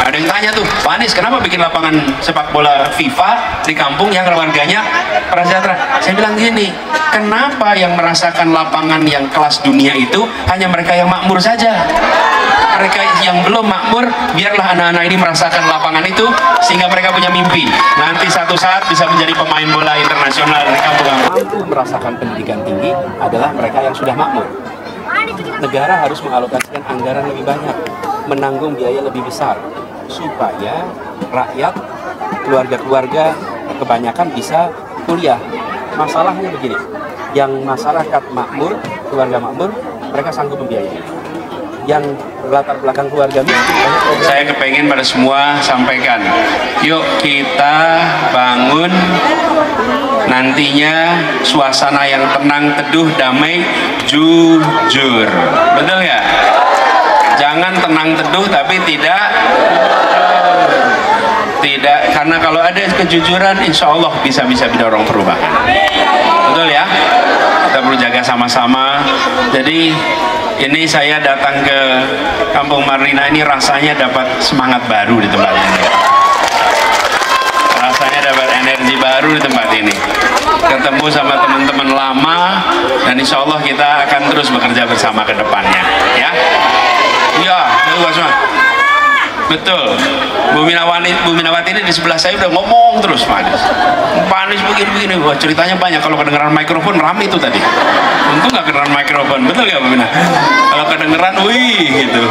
Ada yang tanya tuh, Pak Anies kenapa bikin lapangan sepak bola FIFA di kampung yang warganya prasejahtera? Saya bilang gini, kenapa yang merasakan lapangan yang kelas dunia itu hanya mereka yang makmur saja? Mereka yang belum makmur, biarlah anak-anak ini merasakan lapangan itu sehingga mereka punya mimpi. Nanti satu saat bisa menjadi pemain bola internasional di kampung-kampung. Mampu merasakan pendidikan tinggi adalah mereka yang sudah makmur. Negara harus mengalokasikan anggaran lebih banyak, menanggung biaya lebih besar, supaya rakyat, keluarga-keluarga kebanyakan bisa kuliah. Masalahnya begini, yang masyarakat makmur, keluarga makmur, mereka sanggup membiayai. Yang latar belakang keluarga miskin, saya kepengen pada semua sampaikan, yuk kita bangun nantinya suasana yang tenang, teduh, damai, jujur. Betul ya? Jangan tenang teduh tapi tidak, karena kalau ada kejujuran insya Allah bisa mendorong perubahan. Betul ya? Kita perlu jaga sama-sama. Jadi ini saya datang ke Kampung Marlina ini rasanya dapat semangat baru di tempat ini. Rasanya dapat energi baru di tempat ini. Ketemu sama teman-teman lama dan insya Allah kita akan terus bekerja bersama ke depannya. Ya, iya, semua. Betul. Bu Minawati ini di sebelah saya udah ngomong terus, Pak Anies begini-begini. Wah, ceritanya banyak. Kalau kedengeran mikrofon rame itu tadi. Untung nggak kedengeran mikrofon, betul ya Bu Mina? Kalau kedengeran, wih gitu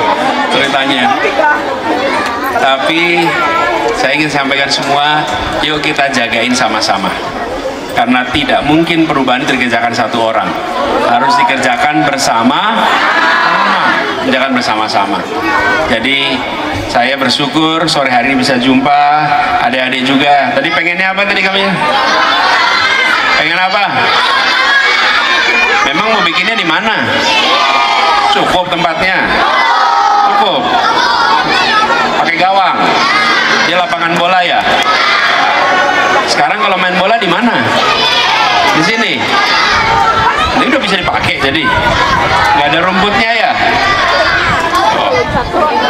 ceritanya. Tapi saya ingin sampaikan semua, yuk kita jagain sama-sama. Karena tidak mungkin perubahan dikerjakan satu orang, harus dikerjakan bersama-sama. Jadi saya bersyukur sore hari ini bisa jumpa adik-adik juga. Tadi pengennya apa tadi kami? Pengen apa? Memang mau bikinnya di mana? Cukup tempatnya? Cukup. Pakai gawang. Dia lapangan bola ya. Sekarang kalau main bola di mana? Di sini. Ini udah bisa dipakai jadi. Nggak ada rumputnya ya.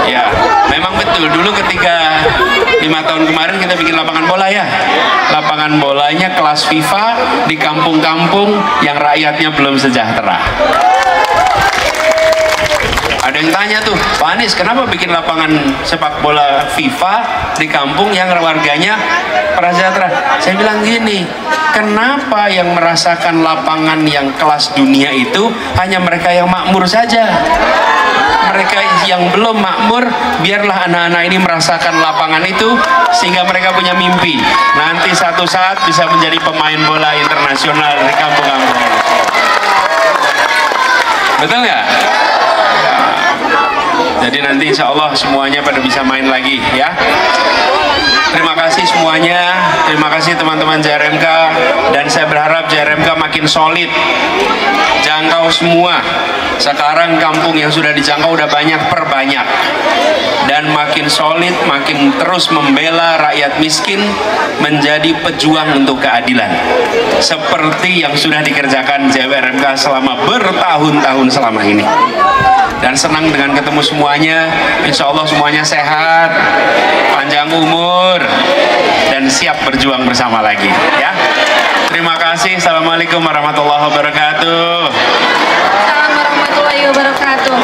Ya, memang betul. Dulu ketika 5 tahun kemarin kita bikin lapangan bola ya. Lapangan bolanya kelas FIFA di kampung-kampung yang rakyatnya belum sejahtera. Ada yang tanya tuh, Pak Anies kenapa bikin lapangan sepak bola FIFA di kampung yang warganya prasejahtera? Saya bilang gini, kenapa yang merasakan lapangan yang kelas dunia itu hanya mereka yang makmur saja? Mereka yang belum makmur, biarlah anak-anak ini merasakan lapangan itu sehingga mereka punya mimpi. Nanti satu saat bisa menjadi pemain bola internasional di kampung-kampung. Betul nggak? Jadi nanti insya Allah semuanya pada bisa main lagi ya. Terima kasih semuanya, terima kasih teman-teman JRMK, dan saya berharap JRMK makin solid, jangkau semua. Sekarang kampung yang sudah dijangkau udah perbanyak, dan makin solid, makin terus membela rakyat miskin, menjadi pejuang untuk keadilan seperti yang sudah dikerjakan JRMK selama bertahun-tahun selama ini. Dan senang dengan ketemu semuanya. Insya Allah semuanya sehat, panjang umur, dan siap berjuang bersama lagi ya. Terima kasih. Assalamualaikum warahmatullahi wabarakatuh. Assalamualaikum warahmatullahi wabarakatuh.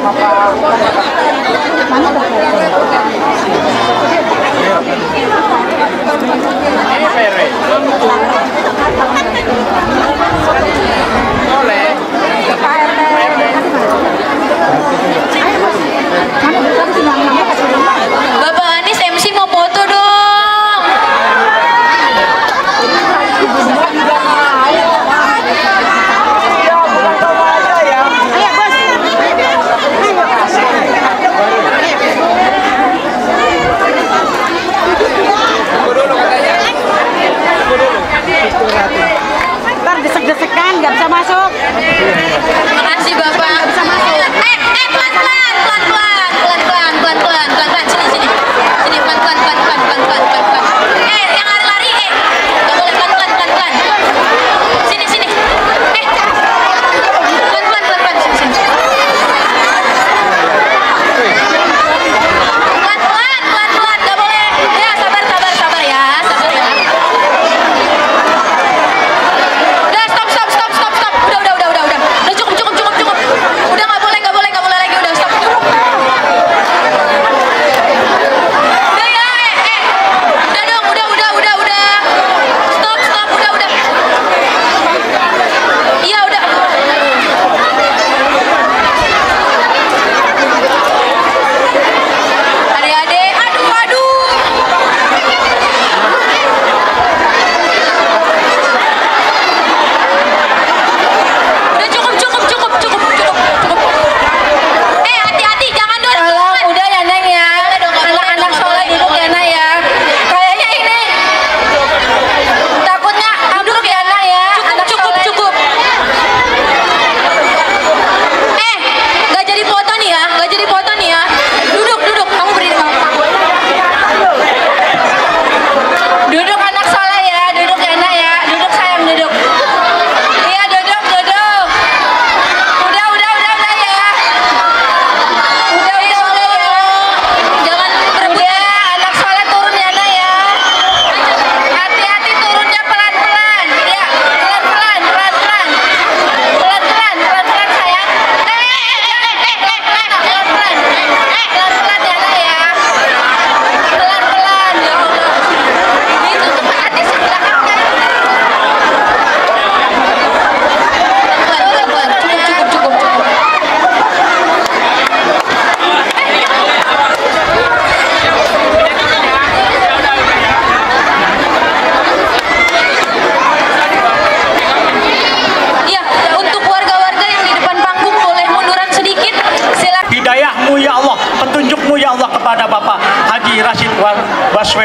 Bapak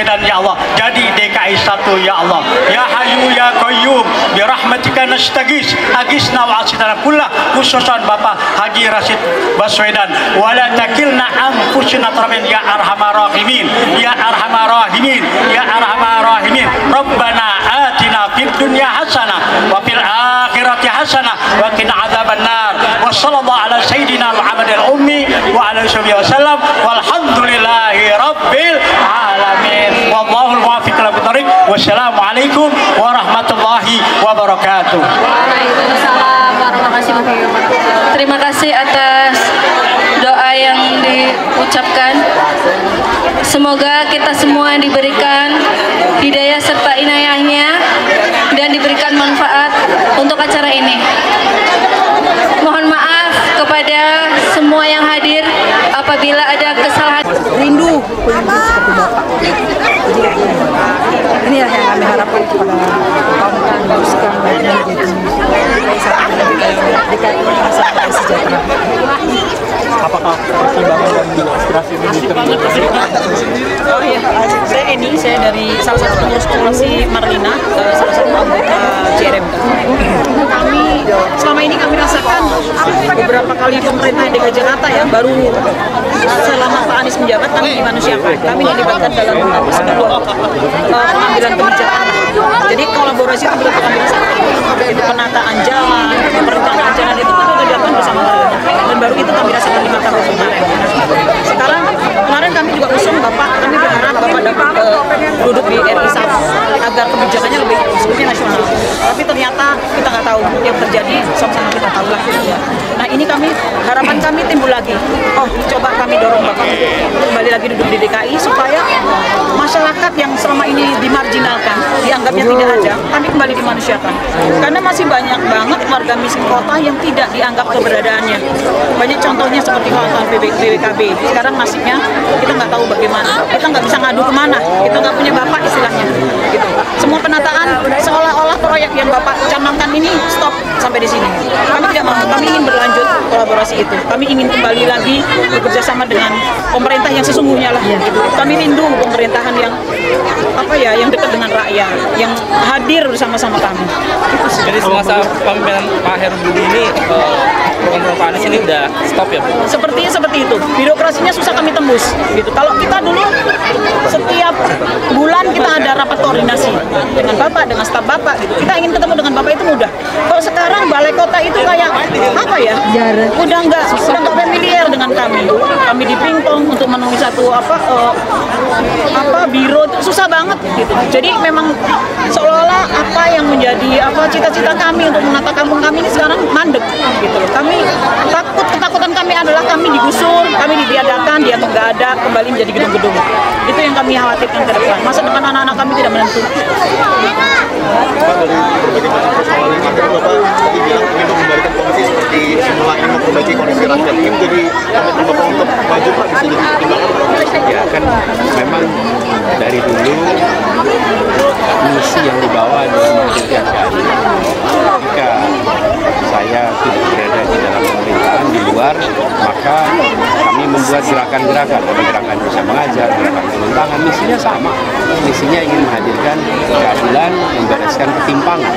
Baswedan ya Allah. Jadi DKI 1 ya Allah. Ya Hayyu ya Qayyum bi rahmatika nastaghits agisna wa asitana kullah, khususan Bapak Haji Rashid Baswedan, wala takilna anfusina tarafin ya arhamar rahimin ya arhamar rahimin ya arhamar rahimin. Rabbana atina fid dunya hasanah wa fil akhirati hasanah wa qina adzaban nar. Wa sallallahu ala sayyidina Muhammadil ummi wa ala alihi wasallam walhamdulillahi rabbil alamin. Wallahul muwaffiq ila thoriq. Wassalamualaikum warahmatullahi wabarakatuh. Waalaikumsalam warahmatullahi wabarakatuh. Terima kasih atas doa yang diucapkan. Semoga kita semua diberikan hidayah serta inayahnya dan diberikan manfaat untuk acara ini. Mohon maaf kepada semua yang hadir apabila ada kesalahan. Rindu seperti Bapak. Inilah yang kami harapkan kepada kaum meneruskan bagian DKI Masyarakat Sejahtera. Apakah pertimbangan dan aspirasi ini diterima? Oh iya, saya Edi, saya dari salah satu pengurus koalisi Marlina, salah satu anggota JRMK. Kami selama ini kami rasakan beberapa kali pemerintah DKI Jakarta ya, baru selama Pak Anies menjabat kami dimanusiakan, kami dilibatkan dalam sebuah pengambilan kebijakan. Jadi kolaborasi itu betul kami rasakan. Itu penataan jalan, perencanaan jalan itu betul dilakukan bersama warga. Dan baru itu kami rasakan 5 tahun kemarin. Sekarang kemarin kami juga usung Bapak, kami berharap Bapak dapat duduk di RI 1 agar kebijakannya lebih sebetulnya nasional. Tapi ternyata kita nggak tahu yang terjadi, sama-sama kita tahu lah. Ya. Nah ini harapan kami timbul lagi. Oh coba kami dorong Bapak kembali lagi duduk di DKI supaya masyarakat yang selama ini dimarginalkan, dianggapnya tidak ada, kami kembali dimanusiakan. Karena masih banyak banget warga miskin kota yang tidak dianggap keberadaannya. Banyak contohnya seperti hal-hal BWKB. Sekarang nasibnya kita nggak tahu bagaimana. Kita nggak bisa ngadu kemana. Kita nggak punya bapak istilahnya. Gitu. Semua penataan seolah-olah proyek yang Bapak canangkan ini stop sampai di sini. Kami tidak mau. Kami ingin berlanjut kolaborasi itu. Kami ingin kembali lagi bekerja sama dengan pemerintah yang sesungguhnya lah. Gitu. Kami rindu pemerintahan yang yang dekat dengan rakyat, yang hadir bersama-sama kami. Jadi semasa pemimpinan Pak Heru Budi ini program Pak Anies ini udah stop ya? Sepertinya seperti itu. Birokrasinya susah kami tembus. Gitu. Kalau kita dulu setiap bulan kita ada rapat koordinasi dengan Bapak, dengan staf Bapak. Gitu. Kita ingin ketemu dengan Bapak itu mudah. Kalau sekarang balai kota itu kayak udah nggak familiar dengan kami. Kami dipingpong untuk menemui satu biro itu susah banget gitu. Jadi memang seolah-olah apa yang menjadi cita-cita kami untuk menata kampung kami ini sekarang mandek gitu loh. Kami ketakutan kami adalah kami digusur, kami ditiadakan, dia tuh nggak ada, kembali menjadi gedung-gedung. Itu yang kami khawatirkan ke depan. Masa depan anak-anak kami tidak menentu. Pak, dari berbagai macam persoalan ini, Bapak tadi bilang ingin mengembalikan kondisi seperti semula, ingin memperbaiki kondisi rakyat. Ini menjadi komitmen Bapak untuk maju, Pak, bisa jadi pertimbangan? Ya kan memang dari dulu misi yang dibawa adalah menghadirkan keadilan. Jika saya tidak berada di dalam pemerintahan di luar, maka kami membuat gerakan-gerakan, ada gerakan bisa mengajar, gerakan turun tangan, misinya sama. Misinya ingin menghadirkan keadilan, membereskan ketimpangan.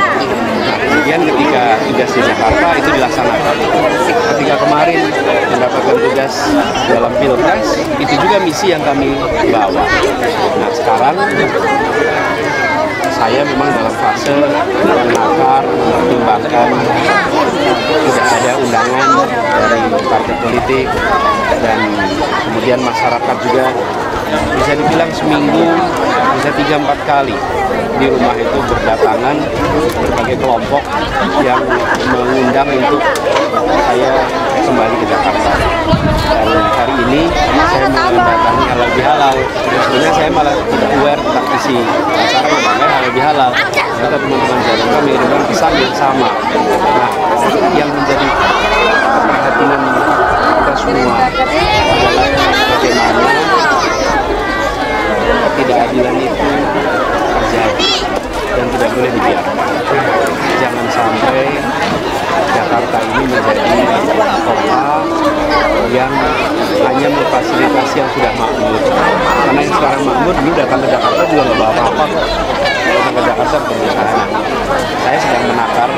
Nah, kemudian ketika tugas di Jakarta itu dilaksanakan. Ketika kemarin mendapatkan tugas dalam Pilpres, itu juga misi yang kami bawa. Nah, sekarang saya memang dalam fase menakar, mempertimbangkan, tidak ada undangan dari partai politik, dan kemudian masyarakat juga bisa dibilang seminggu bisa 3-4 kali di rumah itu berdatangan berbagai kelompok yang mengundang untuk saya kembali ke Jakarta. Dan hari ini saya mendatangi halal bihalal. Sebenarnya saya malah tidak aware tentang isi acara yang namanya halal bihalal. Ternyata teman-teman JRMK mengirimkan pesan yang sama. Nah, yang menjadi perhatian kita semua adalah bagaimana ketidakadilan itu terjadi dan tidak boleh dibiarkan. Jangan sampai Jakarta ini menjadi kota yang hanya memfasilitasi yang sudah makmur. Karena yang sekarang makmur dulu datang ke Jakarta juga nggak bawa apa-apa kok. Datang ke Jakarta berusaha. Saya sedang menakar,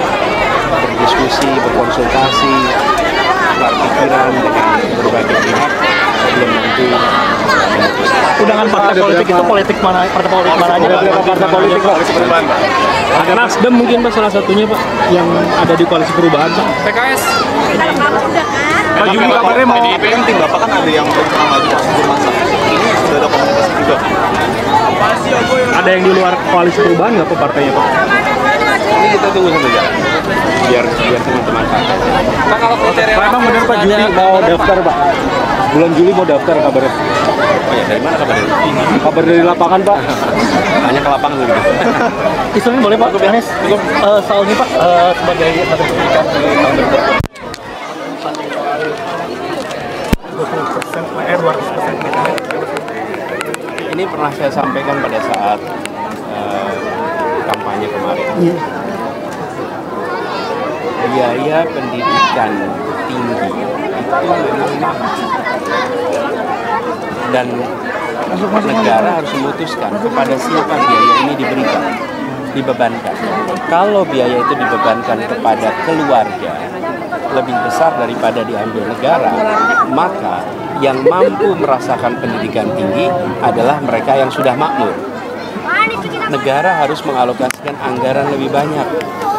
berdiskusi, berkonsultasi, tukar pikiran dengan berbagai pihak sebelum nanti memutuskan. Undangan partai politik itu politik mana? Partai politik mana aja? Partai politik perubahan. Ada Nasdem mungkin Pak salah satunya Pak yang ada di koalisi perubahan Pak. PKS. Pak Juli kabarnya mau. Penting Bapak kan ada yang belum pernah maju sebelum masa. Ini sudah ada komunikasi juga. Ada yang di luar koalisi perubahan nggak Pak partainya Pak? Ini kita tunggu sampai jalan. Biar teman-teman partai. Pak, kalau kriteria Pak emang benar Pak Juli mau daftar Pak? Bulan Juli mau daftar kabarnya? Oh ya, dari mana kabarnya? Kabar dari lapangan Pak. Hanya ke lapangan dulu. Istilahnya boleh Pak, Anies. Soal ini Pak sebagai Menteri Pendidikan di tahun berikutnya. Ini pernah saya sampaikan pada saat kampanye kemarin. Biaya pendidikan tinggi itu memang mahal. Dan negara harus memutuskan kepada siapa biaya ini diberikan, dibebankan. Kalau biaya itu dibebankan kepada keluarga lebih besar daripada diambil negara, maka yang mampu merasakan pendidikan tinggi adalah mereka yang sudah makmur. Negara harus mengalokasikan anggaran lebih banyak,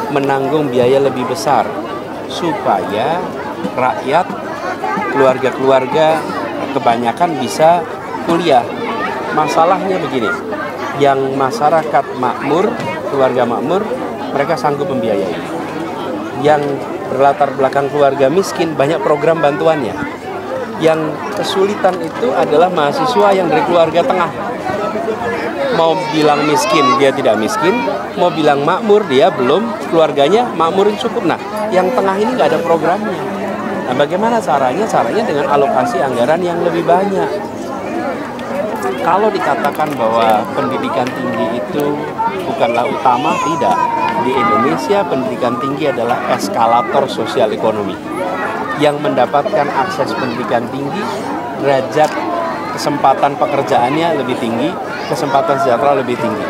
menanggung biaya lebih besar, supaya rakyat, keluarga-keluarga kebanyakan bisa kuliah. Masalahnya begini, yang masyarakat makmur, keluarga makmur, mereka sanggup membiayai. Yang berlatar belakang keluarga miskin, banyak program bantuannya. Yang kesulitan itu adalah mahasiswa yang dari keluarga tengah. Mau bilang miskin, dia tidak miskin. Mau bilang makmur, dia belum, keluarganya makmurin cukup. Nah, yang tengah ini nggak ada programnya. Nah, bagaimana caranya? Caranya dengan alokasi anggaran yang lebih banyak. Kalau dikatakan bahwa pendidikan tinggi itu bukanlah utama, tidak. Di Indonesia pendidikan tinggi adalah eskalator sosial ekonomi. Yang mendapatkan akses pendidikan tinggi, derajat kesempatan pekerjaannya lebih tinggi, kesempatan sejahtera lebih tinggi.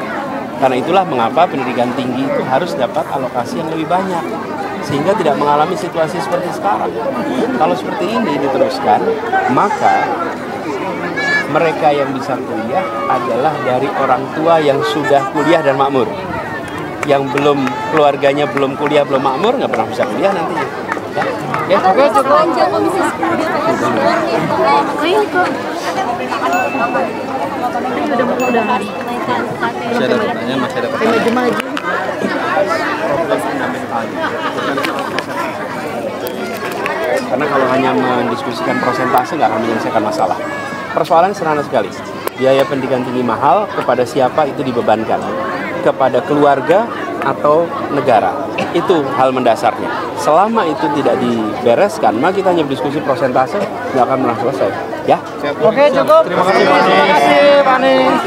Karena itulah mengapa pendidikan tinggi itu harus dapat alokasi yang lebih banyak, sehingga tidak mengalami situasi seperti sekarang. Kalau seperti ini diteruskan, maka mereka yang bisa kuliah adalah dari orang tua yang sudah kuliah dan makmur. Yang belum, keluarganya belum kuliah, belum makmur, nggak pernah bisa kuliah nantinya. Ya, oke, cukup. Masih ada pertanyaan, masih ada pertanyaan. Karena kalau hanya mendiskusikan persentase nggak akan menyelesaikan masalah. Persoalan sederhana sekali. Biaya pendidikan tinggi mahal, kepada siapa itu dibebankan? Kepada keluarga atau negara? Itu hal mendasarnya. Selama itu tidak dibereskan, maka kita hanya berdiskusi persentase, nggak akan pernah selesai. Ya? Oke, cukup. Terima kasih Pak Anies.